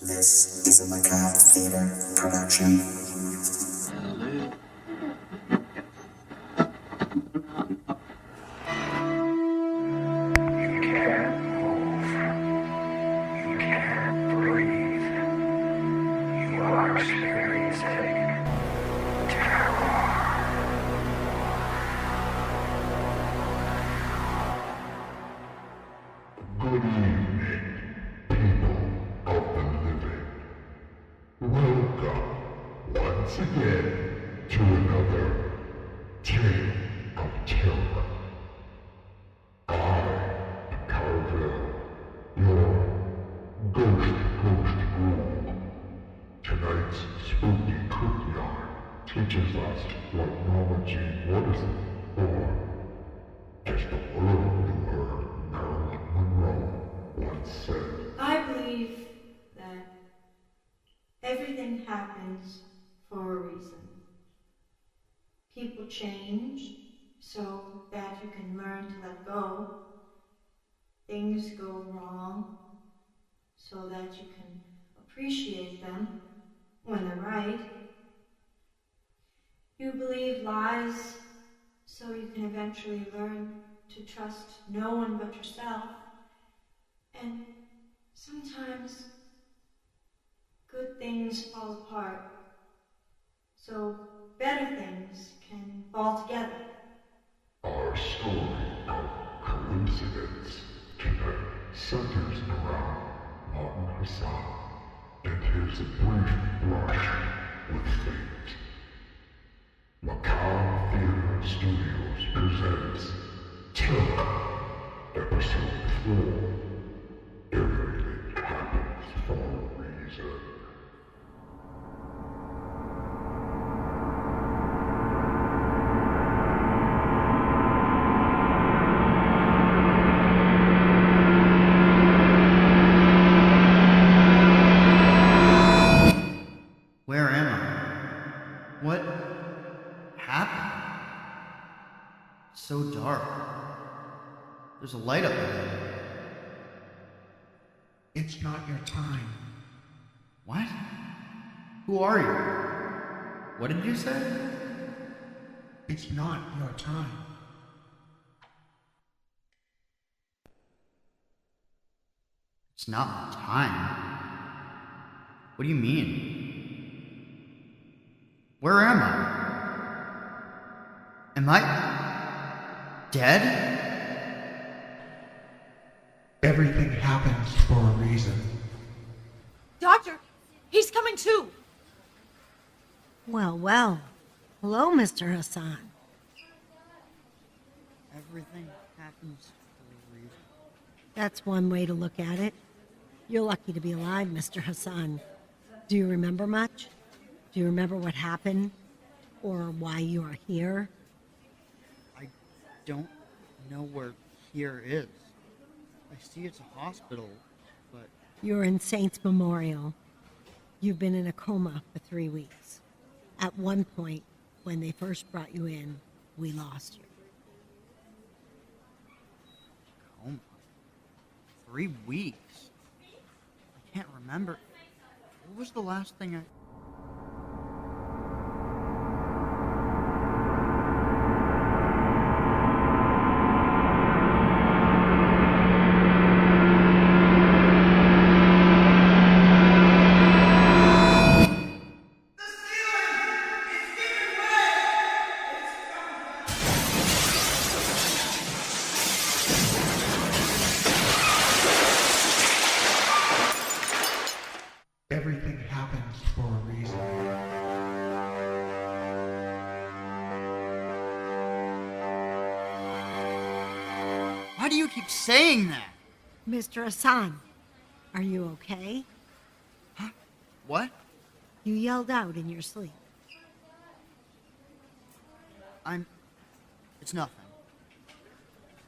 This is a Macabre Theater production. You can't move. You can't breathe. You are experiencing terror. Good evening, people of the living. Welcome once again to another Tale of Terror. I am Carvel, your ghost ghoul. Tonight's spooky cookyard teaches us what Mama Jean Watterson, or just a word you heard Marilyn Monroe once said. I believe that everything happens for a reason. People change so that you can learn to let go. Things go wrong so that you can appreciate them when they're right. You believe lies so you can eventually learn to trust no one but yourself. And sometimes good things fall apart, so better things can fall together. Our story of coincidence tonight centers around Martin Hassan and his brief brush with fate. Macabre Theater Studios presents Terror, Episode 4. Everything happens for a reason. Where am I? What happened? It's so dark. There's a light up ahead. It's not your time. What? Who are you? What did you say? It's not your time. It's not my time. What do you mean? Where am I? Am I dead? Everything happens for a reason. Doctor, he's coming too. Well, well. Hello, Mr. Hassan. Everything happens for a reason. That's one way to look at it. You're lucky to be alive, Mr. Hassan. Do you remember much? Do you remember what happened? Or why you are here? I don't know where here is. I see it's a hospital, but You're in Saints Memorial. You've been in a coma for 3 weeks. At one point, when they first brought you in, we lost you. coma. 3 weeks. I can't remember. What was the last thing I... Everything happens for a reason. Why do you keep saying that? Mr. Hassan, are you okay? What? You yelled out in your sleep. It's nothing.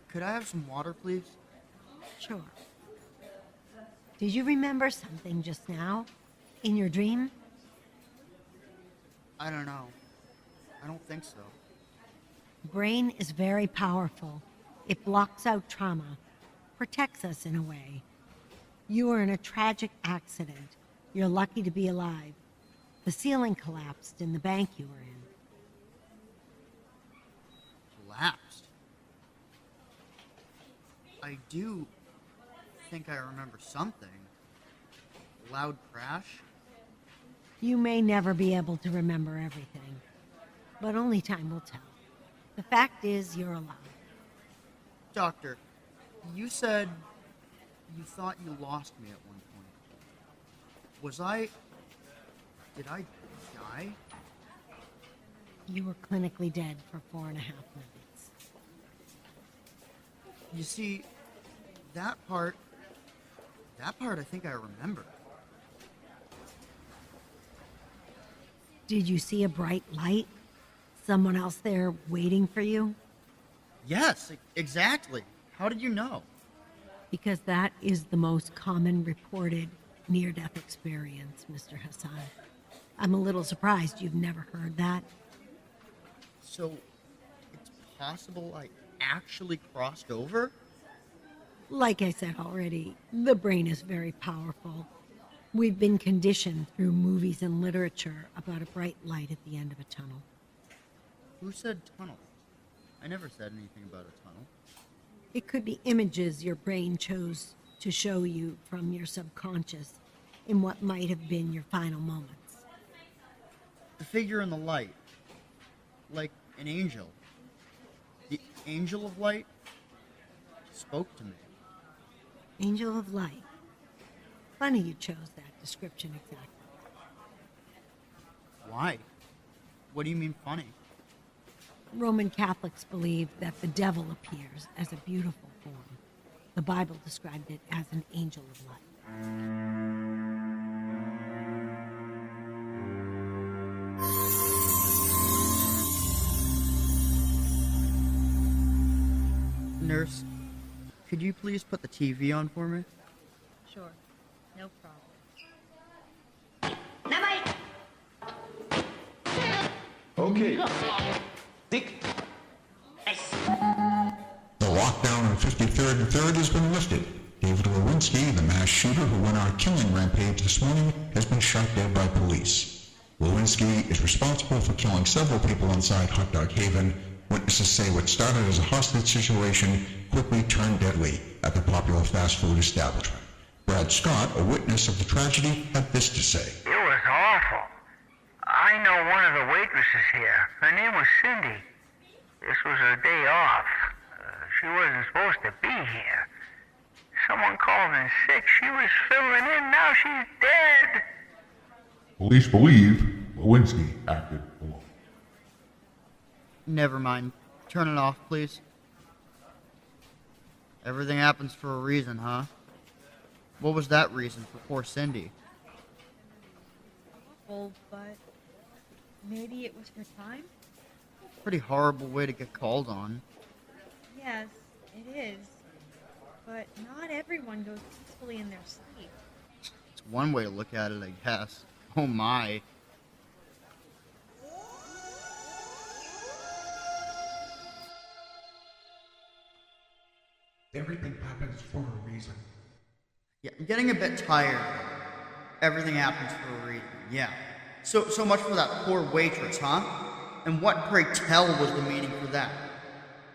Could I have some water, please? Sure. Did you remember something just now? In your dream? I don't know. I don't think so. Brain is very powerful. It blocks out trauma, protects us in a way. You were in a tragic accident. You're lucky to be alive. The ceiling collapsed in the bank you were in. Collapsed. I do think I remember something. Loud crash? You may never be able to remember everything, but only time will tell. The fact is, you're alive. Doctor, you said you thought you lost me at one point. Did I die? You were clinically dead for 4.5 minutes. You see, that part I think I remember. Did you see a bright light? Someone else there waiting for you? Yes, exactly. How did you know? Because that is the most common reported near-death experience, Mr. Hassan. I'm a little surprised you've never heard that. So, it's possible I actually crossed over? Like I said already, the brain is very powerful. We've been conditioned through movies and literature about a bright light at the end of a tunnel. Who said tunnel? I never said anything about a tunnel. It could be images your brain chose to show you from your subconscious in what might have been your final moments. The figure in the light. Like an angel. The angel of light spoke to me. Angel of light. Funny you chose that description exactly. Why? What do you mean funny? Roman Catholics believe that the devil appears as a beautiful form. The Bible described it as an angel of light. Nurse, could you please put the TV on for me? Sure. No problem. Okay. The lockdown on 53rd and 3rd has been lifted. David Lewinsky, the mass shooter who went on a killing rampage this morning, has been shot dead by police. Lewinsky is responsible for killing several people inside Hot Dog Haven. Witnesses say what started as a hostage situation quickly turned deadly at the popular fast food establishment. Brad Scott, a witness of the tragedy, had this to say. It was awful. I know one of the waitresses here. Her name was Cindy. This was her day off. She wasn't supposed to be here. Someone called in sick. She was filling in. Now she's dead. Police believe Lewinsky acted alone. Never mind. Turn it off, please. Everything happens for a reason, huh? What was that reason for poor Cindy? Awful, but maybe it was for time? Pretty horrible way to get called on. Yes, it is. But not everyone goes peacefully in their sleep. It's one way to look at it, I guess. Oh my. Everything happens for a reason. Yeah, I'm getting a bit tired. Everything happens for a reason. Yeah. So much for that poor waitress, huh? And what, pray tell, was the meaning for that?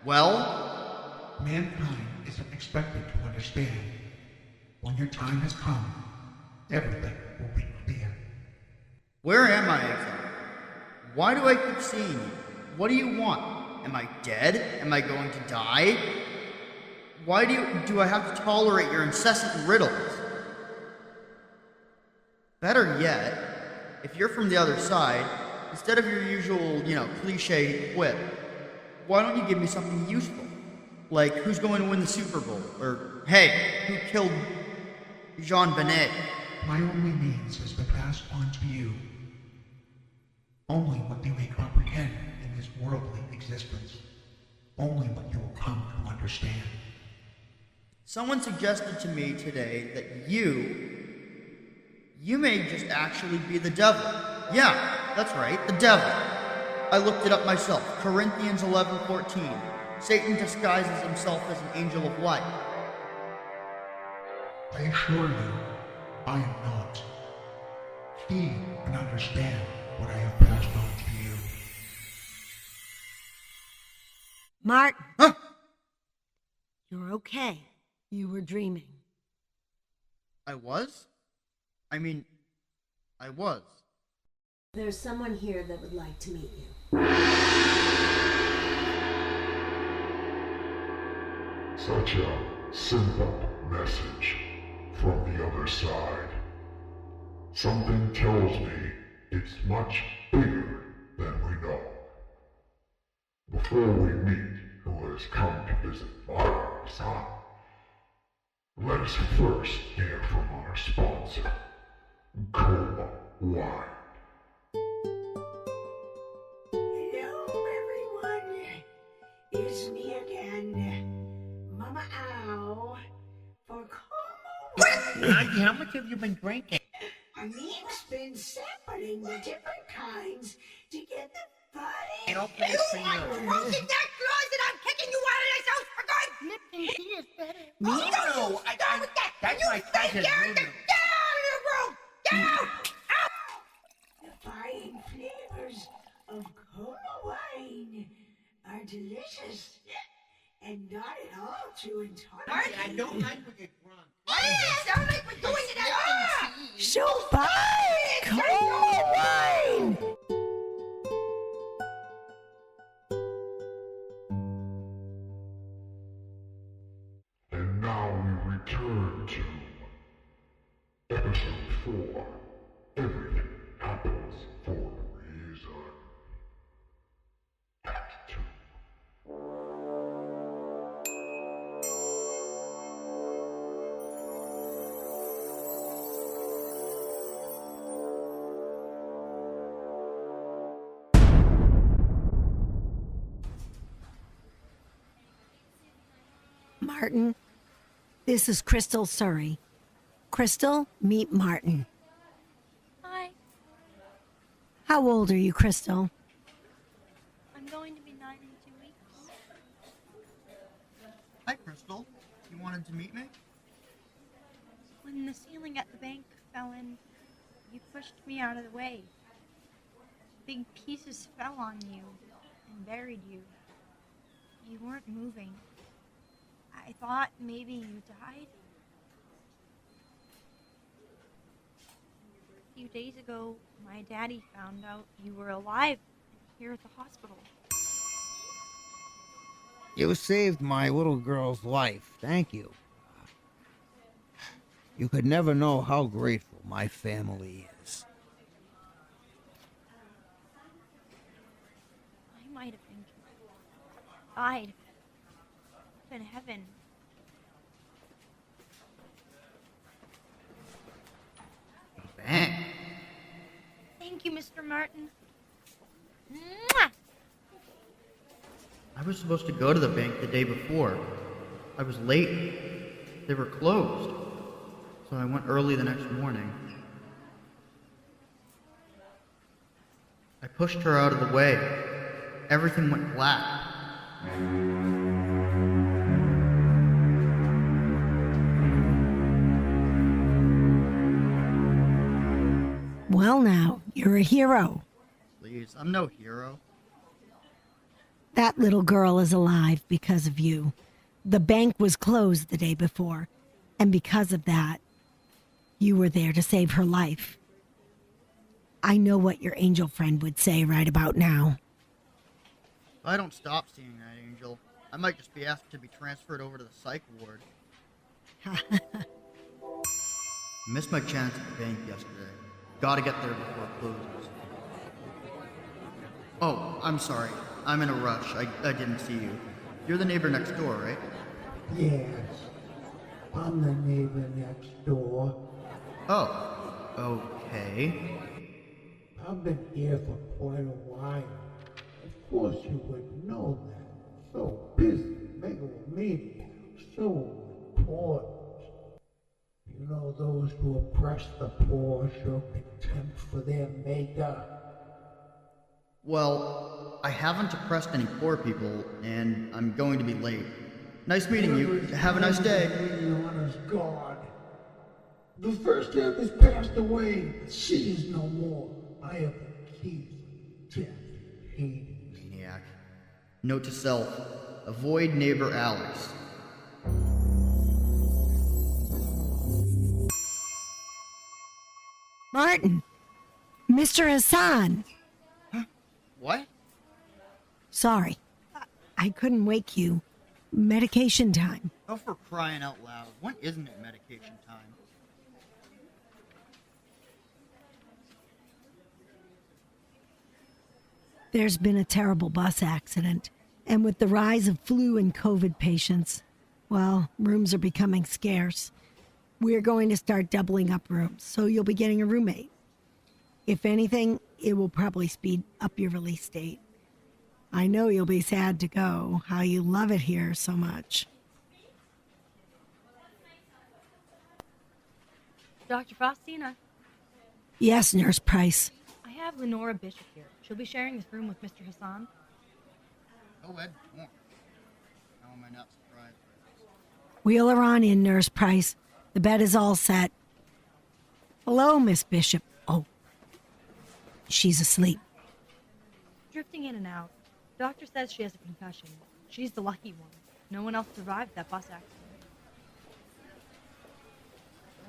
Well, Mankind isn't expected to understand. When your time has come, everything will be clear. where am I exactly? Why do I keep seeing you? What do you want? Am I dead? Am I going to die? Why do I have to tolerate your incessant riddles? Better yet, if you're from the other side, instead of your usual, cliche quip, why don't you give me something useful? Like, who's going to win the Super Bowl? Or, hey, who killed Jean Benet? My only means has been passed on to you. Only what you may comprehend in this worldly existence. Only what you will come to understand. Someone suggested to me today that you may just actually be the devil. Yeah, that's right, the devil. I looked it up myself. Corinthians 11:14. Satan disguises himself as an angel of light. I assure you, I am not. see and understand what I have passed on to you. Martin, Huh? you're okay. You were dreaming. I was? I mean, I was. There's someone here that would like to meet you. Such a simple message from the other side. Something tells me it's much bigger than we know. Before we meet who has come to visit our son, let us first hear from our sponsor, Coma Wine. Hello, everyone. It's me again, Mama Ow, for Como. How much have you been drinking? Me's been sampling the different kinds to get the body. I don't think it's for you. I'm closing that closet. I'm kicking you out of this house for good. Lipton tea is better. Me? No, Stop with that. that's You my cousin, Get Lulu. out of the room. Get out. The fine flavors of Como wine are delicious and not at all too intolerant. I don't like when you're drunk. Why does it sound like we're doing it at So fine! Como wine! And now we return to episode 4. Everything happens for a reason. Act 2. Martin, this is Crystal Surrey. Crystal, meet Martin. Hi, How old are you, Crystal? I'm going to be 9 in 2 weeks. Hi, Crystal. You wanted to meet me? When the ceiling at the bank fell in, you pushed me out of the way. Big pieces fell on you and buried you. You weren't moving. I thought maybe you died. A few days ago, my daddy found out you were alive here at the hospital. You saved my little girl's life. Thank you. You could never know how grateful my family is. I might have been died in heaven. Bang. Thank you, Mr. Martin. Mwah! I was supposed to go to the bank the day before. I was late. They were closed. So I went early the next morning. I pushed her out of the way. Everything went black. Well, now, you're a hero. Please, I'm no hero. That little girl is alive because of you. The bank was closed the day before, and because of that, you were there to save her life. I know what your angel friend would say right about now. If I don't stop seeing that angel, I might just be asked to be transferred over to the psych ward. Missed my chance at the bank yesterday. Gotta get there before it closes. Oh, I'm sorry. I'm in a rush. I didn't see you. You're the neighbor next door, right? Yes, I'm the neighbor next door. Oh, okay. I've been here for quite a while. Of course you would know that. So busy, megalomaniac, so important. You know those who oppress the poor show contempt for their maker. Well, I haven't oppressed any poor people, and I'm going to be late. Nice meeting you. Have a nice day. Honest God. The first death has passed away. She is no more. I have the keys to death, Hades. Maniac. Note to self. Avoid neighbor Alex. Martin! Mr. Hassan! What? Sorry. I couldn't wake you. Medication time. Oh, for crying out loud. When isn't it medication time? There's been a terrible bus accident, and with the rise of flu and COVID patients, well, rooms are becoming scarce. We're going to start doubling up rooms, so you'll be getting a roommate. If anything, it will probably speed up your release date. I know you'll be sad to go, how you love it here so much. Dr. Faustina, Yes, Nurse Price. I have Lenora Bishop here. She'll be sharing this room with Mr. Hassan. Oh, Ed. How am I not surprised? Wheel her on in, Nurse Price. The bed is all set. Hello, Miss Bishop. Oh, she's asleep. Drifting in and out. Doctor says she has a concussion. She's the lucky one. No one else survived that bus accident.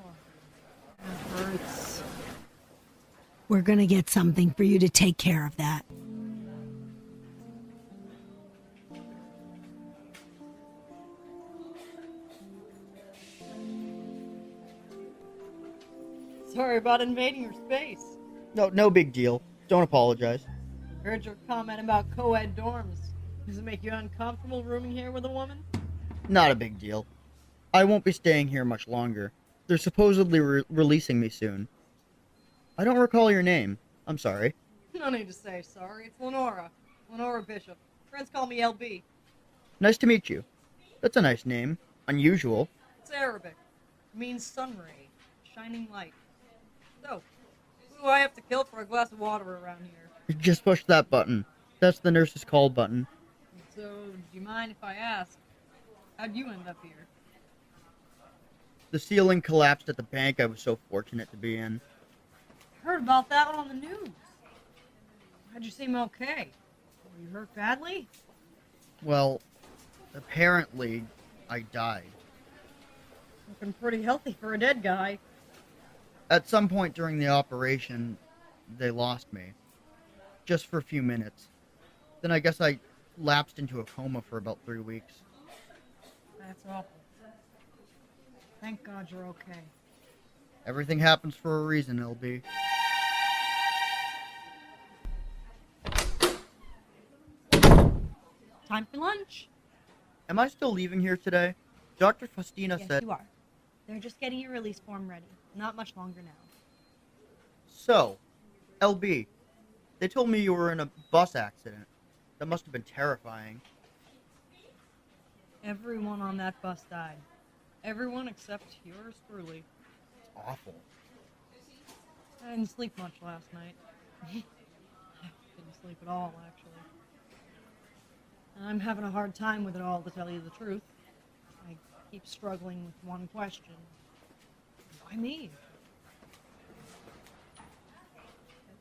Oh, that hurts. We're going to get something for you to take care of that. Sorry about invading your space. No big deal. Don't apologize. Heard your comment about co-ed dorms. Does it make you uncomfortable rooming here with a woman? Not a big deal. I won't be staying here much longer. They're supposedly releasing me soon. I don't recall your name. I'm sorry. No need to say sorry. It's Lenora. Lenora Bishop. Friends call me LB. Nice to meet you. That's a nice name. Unusual. It's Arabic. It means sun ray. Shining light. So, who do I have to kill for a glass of water around here? Just push that button. That's the nurse's call button. So, do you mind if I ask, how'd you end up here? The ceiling collapsed at the bank I was so fortunate to be in. Heard about that one on the news. How'd you seem okay? Were you hurt badly? Well, apparently, I died. Looking pretty healthy for a dead guy. At some point during the operation, they lost me. Just for a few minutes. Then I guess I lapsed into a coma for about 3 weeks. That's awful. Thank God you're okay. Everything happens for a reason, LB. Time for lunch? Am I still leaving here today? Dr. Faustina Yes, said... you are. They're just getting your release form ready. Not much longer now. So, LB, they told me you were in a bus accident. That must have been terrifying. Everyone on that bus died. Everyone except yours truly. It's awful. I didn't sleep much last night. I didn't sleep at all, actually. I'm having a hard time with it all, to tell you the truth. I keep struggling with one question. Why me? There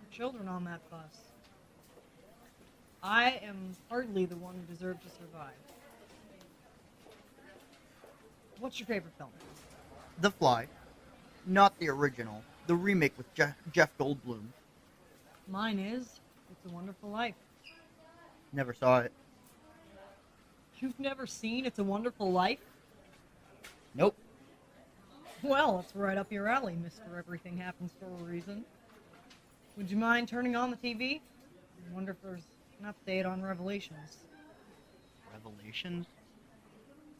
were children on that bus. I am hardly the one who deserved to survive. What's your favorite film? The Fly. Not the original. The remake with Jeff Goldblum. Mine is It's a Wonderful Life. Never saw it. You've never seen It's a Wonderful Life? Nope. Well, it's right up your alley, Mr. Everything Happens for a Reason. Would you mind turning on the TV? I wonder if there's an update on Revelations. Revelations?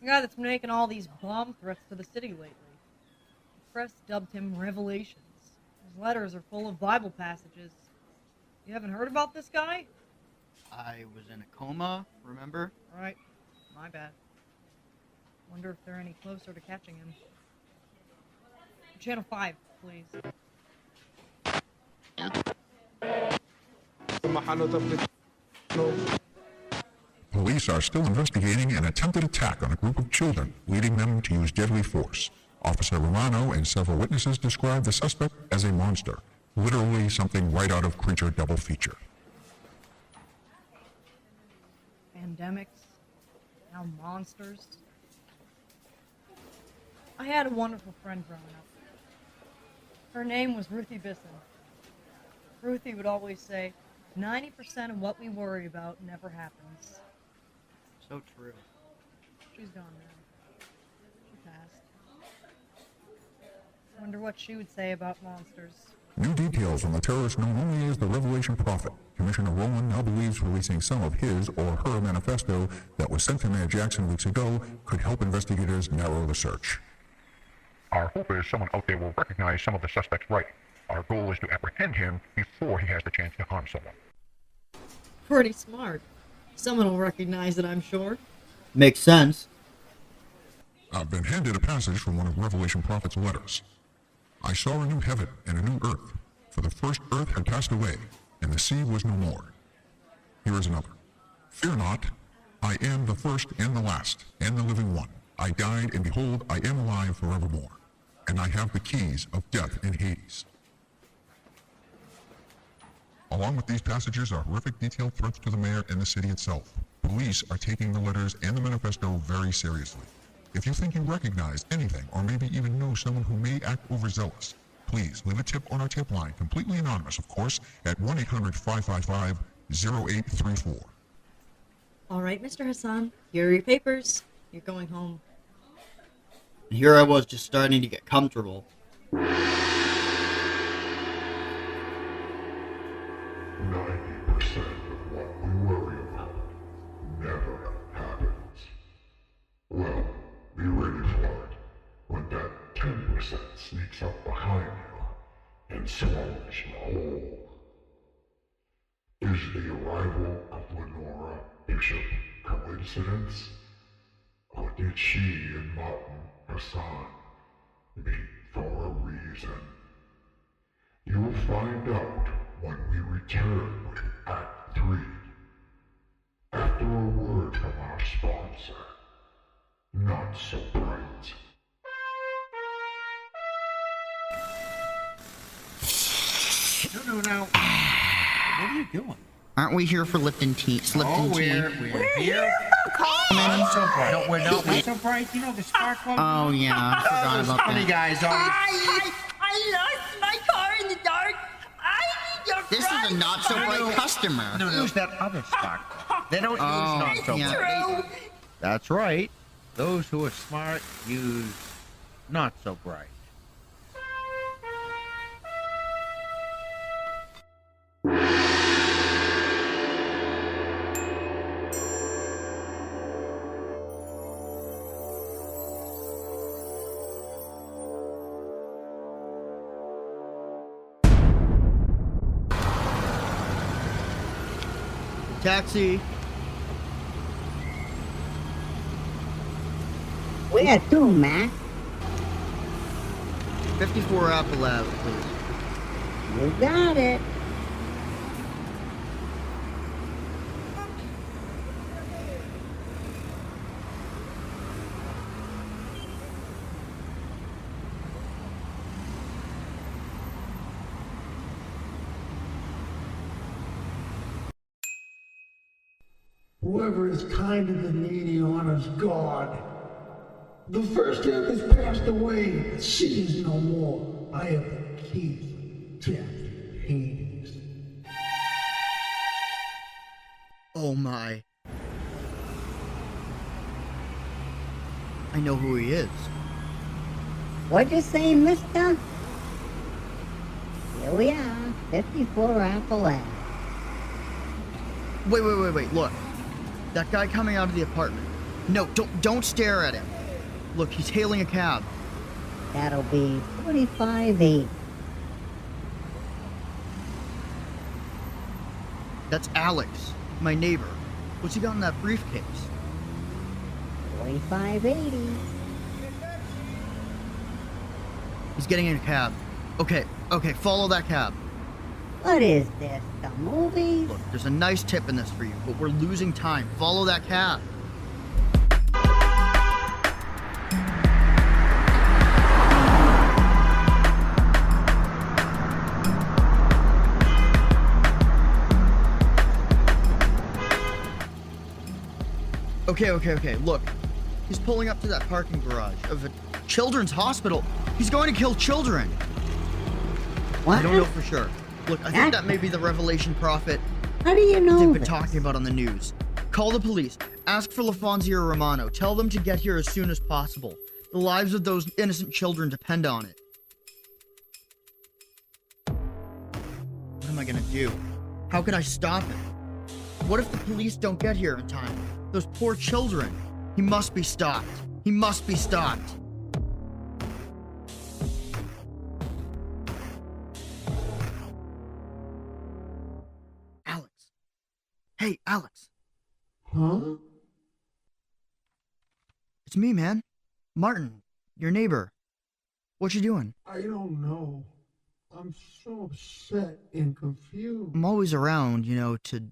The guy that's making all these bomb threats to the city lately. The press dubbed him Revelations. His letters are full of Bible passages. You haven't heard about this guy? I was in a coma, remember? Right. My bad. Wonder if they're any closer to catching him. Channel 5, please. Police are still investigating an attempted attack on a group of children, leading them to use deadly force. Officer Romano and several witnesses described the suspect as a monster, literally something right out of Creature Double Feature. Pandemics, now monsters. I had a wonderful friend growing up. Her name was Ruthie Bisson. Ruthie would always say, 90% of what we worry about never happens. So true. She's gone now. She passed. Wonder what she would say about monsters. New details on the terrorist known only as the Revelation Prophet. Commissioner Rowland now believes releasing some of his or her manifesto that was sent to Mayor Jackson weeks ago could help investigators narrow the search. Our hope is someone out there will recognize some of the suspect's writing. Our goal is to apprehend him before he has the chance to harm someone. Pretty smart. Someone will recognize it, I'm sure. Makes sense. I've been handed a passage from one of Revelation Prophet's letters. I saw a new heaven and a new earth, for the first earth had passed away, and the sea was no more. Here is another. Fear not, I am the first and the last, and the living one. I died, and behold, I am alive forevermore, and I have the keys of death and Hades. Along with these passages are horrific detailed threats to the mayor and the city itself. Police are taking the letters and the manifesto very seriously. If you think you recognize anything, or maybe even know someone who may act overzealous, please leave a tip on our tip line, completely anonymous, of course, at 1-800-555-0834. All right, Mr. Hassan, here are your papers. You're going home. And here I was just starting to get comfortable. 90% of what we worry about never happens. Well, be ready for it when that 10% sneaks up behind you and swallows you whole. Is the arrival of Lenora Bishop coincidence? Or did she and Martin Hassan meet for a reason? You'll find out when we return with Act 3. After a word from our sponsor, Not So Bright. No. What are you doing? Aren't we here for Lipton tea? We're here. Not So bright. No, we're not. Not so bright. You know the spark plug? Oh, yeah. I forgot Those about funny that. guys always... I lost my car in the dark. I need your This is a not so bright customer. No. Use that other spark plug. They don't use not so yeah. bright. That's right. Those who are smart use not so bright. Taxi. Where to, Mac? 54 Apple Ave, please. You got it. Whoever is kind to the needy honors God. The first earth has passed away, the sea is no more. I have the keys of death and Hades. Oh my. I know who he is. What'd you say, mister? Here we are, 54 Apple Ave. Wait, look. That guy coming out of the apartment. No, don't stare at him. Look, he's hailing a cab. That'll be 45.8. That's Alex, my neighbor. What's he got in that briefcase? 45.80. He's getting in a cab. Okay, follow that cab. What is this, the movies? Look, there's a nice tip in this for you, but we're losing time. Follow that cab. Okay. Look, he's pulling up to that parking garage of a children's hospital. He's going to kill children. What? I don't know for sure. Look, I think that may be the Revelation Prophet How do you know they've been this? talking about on the news. Call the police. Ask for LaFonzi or Romano. Tell them to get here as soon as possible. The lives of those innocent children depend on it. What am I gonna do? How can I stop him? What if the police don't get here in time? Those poor children. He must be stopped. He must be stopped. Alex. Hey, Alex. Huh? It's me, man. Martin, your neighbor. What you doing? I don't know. I'm so upset and confused. I'm always around, to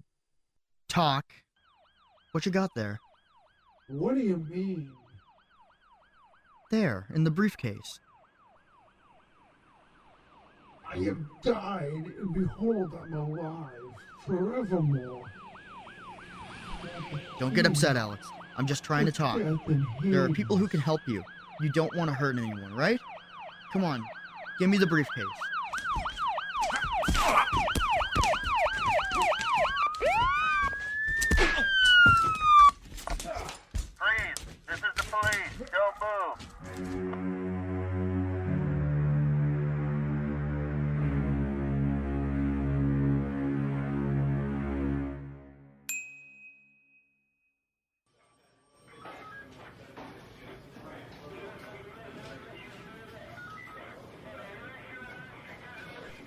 talk. What you got there? What do you mean? There, in the briefcase. I have died, and behold, I'm alive forevermore. Don't get upset, Alex. I'm just trying to talk. There are people who can help you. You don't want to hurt anyone, right? Come on, give me the briefcase. Please, this is the police. Don't move.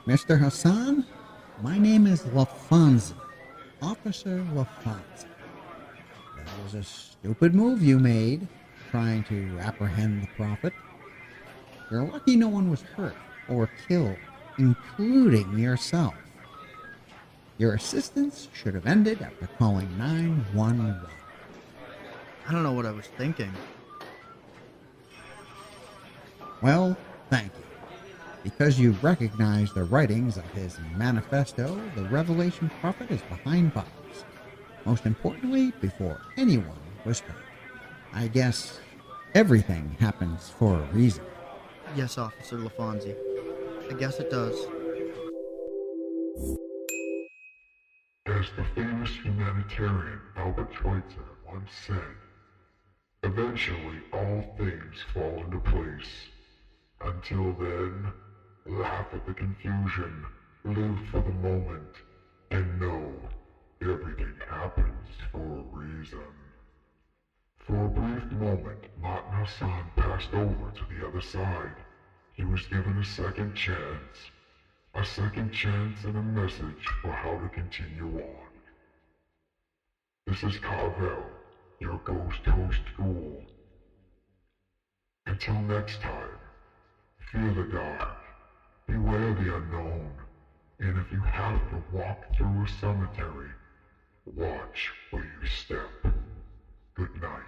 Mr. Hassan, my name is LaFonzi, Officer LaFonzi. That was a stupid move you made, trying to apprehend the Prophet. You're lucky no one was hurt or killed, including yourself. Your assistance should have ended after calling 911. I don't know what I was thinking. Well, thank you. Because you recognize the writings of his manifesto, the Revelation Prophet is behind bars. Most importantly, before anyone was hurt. I guess everything happens for a reason. Yes, Officer LaFonzi. I guess it does. As the famous humanitarian Albert Schweitzer once said, eventually all things fall into place. Until then, laugh at the confusion, live for the moment, and know everything happens for a reason. For a brief moment, Martin Hassan passed over to the other side. He was given a second chance. A second chance and a message for how to continue on. This is Carvel, your ghost host ghoul. Until next time, fear the dark, beware the unknown, and if you have to walk through a cemetery, watch where you step. Good night.